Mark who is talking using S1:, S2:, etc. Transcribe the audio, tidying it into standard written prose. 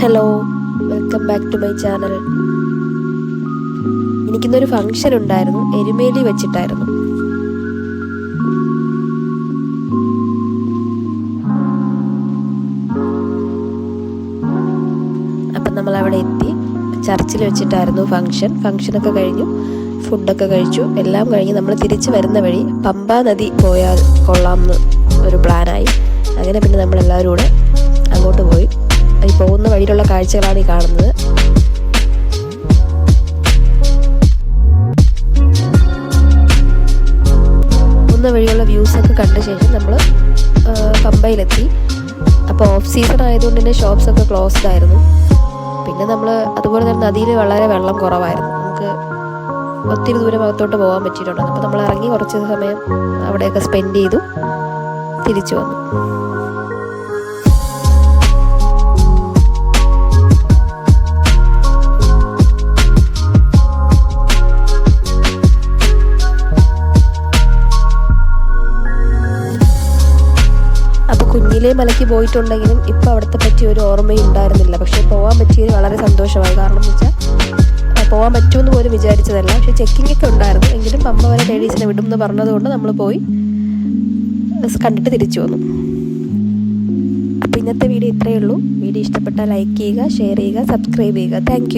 S1: Hello, welcome back to my channel. എനിക്കിന്നൊരു function ഉണ്ടായിരുന്നു, എരുമേലി വെച്ചിട്ടായിരുന്നു. അപ്പം നമ്മളവിടെ എത്തി. ചർച്ചിൽ വെച്ചിട്ടായിരുന്നു ഫംഗ്ഷനൊക്കെ കഴിഞ്ഞു, ഫുഡൊക്കെ കഴിച്ചു. എല്ലാം കഴിഞ്ഞ് നമ്മൾ തിരിച്ചു വരുന്ന വഴി പമ്പ നദി പോയാൽ കൊള്ളാമെന്ന് ഒരു പ്ലാനായി. അങ്ങനെ പിന്നെ നമ്മളെല്ലാവരും കൂടെ അങ്ങോട്ട് പോയി. ഈ പോകുന്ന വഴിയിലുള്ള കാഴ്ചകളാണ് ഈ കാണുന്നത്. പോകുന്ന വഴിയുള്ള വ്യൂസൊക്കെ കണ്ട ശേഷം നമ്മൾ പമ്പയിലെത്തി. അപ്പോൾ ഓഫ് സീസൺ ആയതുകൊണ്ട് തന്നെ ഷോപ്സൊക്കെ ക്ലോസ്ഡ് ആയിരുന്നു. പിന്നെ നമ്മൾ അതുപോലെ തന്നെ നദിയിൽ വളരെ വെള്ളം കുറവായിരുന്നു. നമുക്ക് ഒത്തിരി ദൂരം അകത്തോട്ട് പോകാൻ പറ്റിയിട്ടുണ്ട്. അപ്പോൾ നമ്മൾ ഇറങ്ങി കുറച്ച് സമയം അവിടെയൊക്കെ സ്പെൻഡ് ചെയ്തു തിരിച്ചു വന്നു. കുഞ്ഞിലേ മലയ്ക്ക് പോയിട്ടുണ്ടെങ്കിലും ഇപ്പോൾ അവിടുത്തെ പറ്റിയ ഒരു ഓർമ്മയും ഉണ്ടായിരുന്നില്ല. പക്ഷേ പോകാൻ പറ്റിയത് വളരെ സന്തോഷമായി. കാരണം എന്ന് വെച്ചാൽ പോകാൻ പറ്റുമെന്ന് പോലും വിചാരിച്ചതല്ല. പക്ഷേ ചെക്കിംഗ് ഒക്കെ ഉണ്ടായിരുന്നു. എങ്കിലും പമ്പ വരെ ലേഡീസിനെ വിടും എന്ന് പറഞ്ഞതുകൊണ്ട് നമ്മൾ പോയി കണ്ടിട്ട് തിരിച്ചു വന്നു. അപ്പോൾ ഇന്നത്തെ വീഡിയോ ഇത്രയേ ഉള്ളൂ. വീഡിയോ ഇഷ്ടപ്പെട്ടാൽ ലൈക്ക് ചെയ്യുക, ഷെയർ ചെയ്യുക, സബ്സ്ക്രൈബ് ചെയ്യുക. താങ്ക്